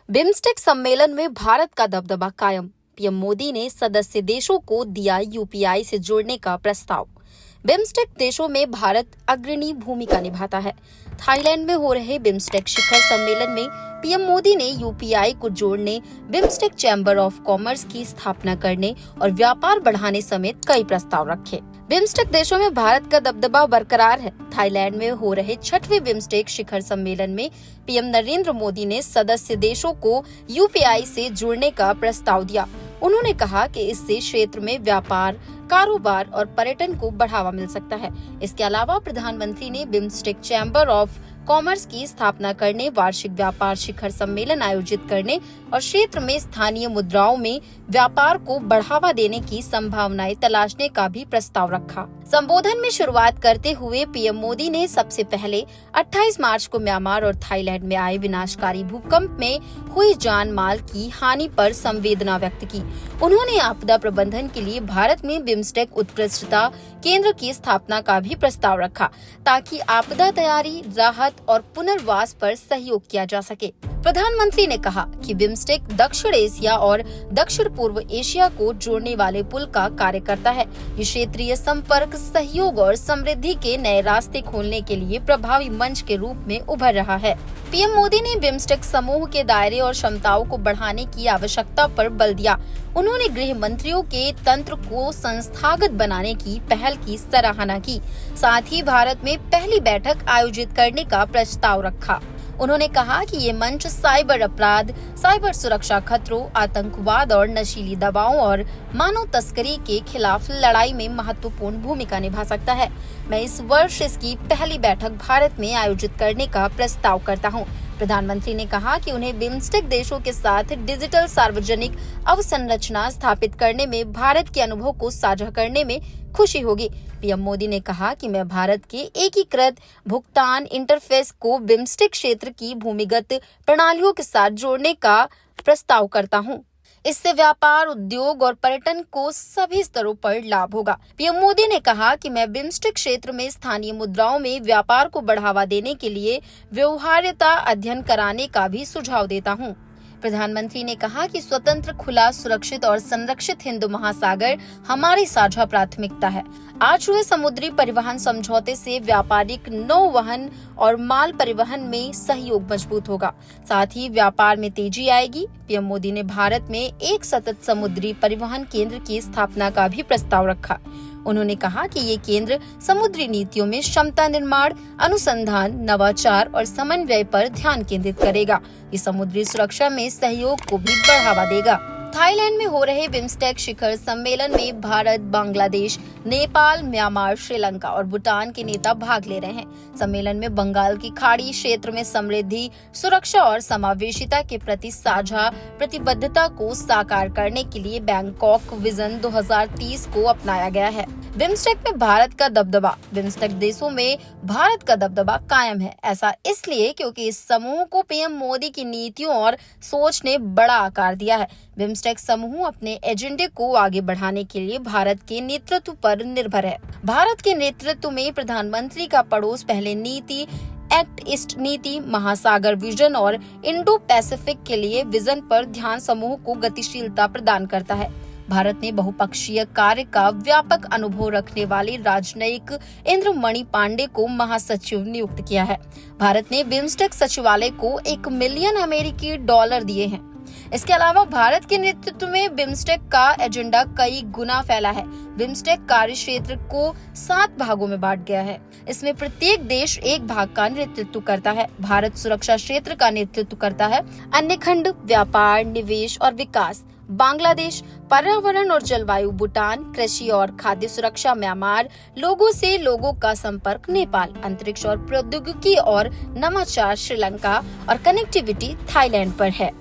BIMSTEC सम्मेलन में भारत का दबदबा कायम। पीएम मोदी ने सदस्य देशों को दिया यूपीआई से जोड़ने का प्रस्ताव। बिम्स्टेक देशों में भारत अग्रणी भूमिका निभाता है। थाईलैंड में हो रहे बिम्स्टेक शिखर सम्मेलन में पीएम मोदी ने यूपीआई को जोड़ने, बिम्स्टेक चैम्बर ऑफ कॉमर्स की स्थापना करने और व्यापार बढ़ाने समेत कई प्रस्ताव रखे। बिम्स्टेक देशों में भारत का दबदबा बरकरार है। थाईलैंड में हो रहे 6वें बिम्स्टेक शिखर सम्मेलन में पीएम नरेंद्र मोदी ने सदस्य देशों को यूपीआई से जुड़ने का प्रस्ताव दिया। उन्होंने कहा कि इससे क्षेत्र में व्यापार, कारोबार और पर्यटन को बढ़ावा मिल सकता है। इसके अलावा प्रधानमंत्री ने बिम्स्टेक चैम्बर ऑफ कॉमर्स की स्थापना करने, वार्षिक व्यापार शिखर सम्मेलन आयोजित करने और क्षेत्र में स्थानीय मुद्राओं में व्यापार को बढ़ावा देने की संभावनाएं तलाशने का भी प्रस्ताव रखा। संबोधन में शुरुआत करते हुए पीएम मोदी ने सबसे पहले 28 मार्च को म्यांमार और थाईलैंड में आए विनाशकारी भूकंप में हुई जान माल की हानि पर संवेदना व्यक्त की। उन्होंने आपदा प्रबंधन के लिए भारत में बिम्स्टेक उत्कृष्टता केंद्र की स्थापना का भी प्रस्ताव रखा, ताकि आपदा तैयारी, राहत और पुनर्वास पर सहयोग किया जा सके। प्रधानमंत्री ने कहा कि बिम्स्टेक दक्षिण एशिया और दक्षिण पूर्व एशिया को जोड़ने वाले पुल का कार्य करता है। ये क्षेत्रीय संपर्क, सहयोग और समृद्धि के नए रास्ते खोलने के लिए प्रभावी मंच के रूप में उभर रहा है। पीएम मोदी ने बिम्स्टेक समूह के दायरे और क्षमताओं को बढ़ाने की आवश्यकता पर बल दिया। उन्होंने गृह मंत्रियों के तंत्र को संस्थागत बनाने की पहल की सराहना की। साथ ही भारत में पहली बैठक आयोजित करने का प्रस्ताव रखा। उन्होंने कहा कि ये मंच साइबर अपराध, साइबर सुरक्षा खतरों, आतंकवाद और नशीली दवाओं और मानव तस्करी के खिलाफ लड़ाई में महत्वपूर्ण भूमिका निभा सकता है। मैं इस वर्ष इसकी पहली बैठक भारत में आयोजित करने का प्रस्ताव करता हूँ। प्रधानमंत्री ने कहा कि उन्हें बिम्स्टेक देशों के साथ डिजिटल सार्वजनिक अवसंरचना स्थापित करने में भारत के अनुभव को साझा करने में खुशी होगी। पीएम मोदी ने कहा कि मैं भारत के एकीकृत भुगतान इंटरफेस को बिम्स्टेक क्षेत्र की भूमिगत प्रणालियों के साथ जोड़ने का प्रस्ताव करता हूँ। इससे व्यापार, उद्योग और पर्यटन को सभी स्तरों पर लाभ होगा। पीएम मोदी ने कहा कि मैं बिम्स्टेक क्षेत्र में स्थानीय मुद्राओं में व्यापार को बढ़ावा देने के लिए व्यवहार्यता अध्ययन कराने का भी सुझाव देता हूँ। प्रधानमंत्री ने कहा कि स्वतंत्र, खुला, सुरक्षित और संरक्षित हिंद महासागर हमारी साझा प्राथमिकता है। आज हुए समुद्री परिवहन समझौते से व्यापारिक नौवहन और माल परिवहन में सहयोग मजबूत होगा। साथ ही व्यापार में तेजी आएगी। पीएम मोदी ने भारत में एक सतत समुद्री परिवहन केंद्र की स्थापना का भी प्रस्ताव रखा। उन्होंने कहा कि ये केंद्र समुद्री नीतियों में क्षमता निर्माण, अनुसंधान, नवाचार और समन्वय पर ध्यान केंद्रित करेगा। ये समुद्री सुरक्षा में सहयोग को भी बढ़ावा देगा। थाईलैंड में हो रहे बिम्स्टेक शिखर सम्मेलन में भारत, बांग्लादेश, नेपाल, म्यांमार, श्रीलंका और भूटान के नेता भाग ले रहे हैं। सम्मेलन में बंगाल की खाड़ी क्षेत्र में समृद्धि, सुरक्षा और समावेशिता के प्रति साझा प्रतिबद्धता को साकार करने के लिए बैंकॉक विजन 2030 को अपनाया गया है। बिम्स्टेक में भारत का दबदबा। बिम्स्टेक देशों में भारत का दबदबा कायम है। ऐसा इसलिए क्योंकि इस समूह को पीएम मोदी की नीतियों और सोच ने बड़ा आकार दिया है। बिम्स्टेक समूह अपने एजेंडे को आगे बढ़ाने के लिए भारत के नेतृत्व पर निर्भर है। भारत के नेतृत्व में प्रधानमंत्री का पड़ोस पहले नीति, एक्ट ईस्ट नीति, महासागर विजन और इंडो पैसिफिक के लिए विजन पर ध्यान समूह को गतिशीलता प्रदान करता है। भारत ने बहुपक्षीय कार्य का व्यापक अनुभव रखने वाले राजनयिक इंद्रमणि पांडे को महासचिव नियुक्त किया है। भारत ने बिम्स्टेक सचिवालय को $1 मिलियन अमेरिकी दिए हैं। इसके अलावा भारत के नेतृत्व में बिम्स्टेक का एजेंडा कई गुना फैला है। बिम्स्टेक कार्य क्षेत्र को 7 भागों में बांट गया है। इसमें प्रत्येक देश एक भाग का नेतृत्व करता है। भारत सुरक्षा क्षेत्र का नेतृत्व करता है। अन्य खंड व्यापार, निवेश और विकास, बांग्लादेश पर्यावरण और जलवायु, भूटान कृषि और खाद्य सुरक्षा, म्यांमार लोगों से लोगों का संपर्क, नेपाल अंतरिक्ष और प्रौद्योगिकी और नवाचार, श्रीलंका और कनेक्टिविटी थाईलैंड पर है।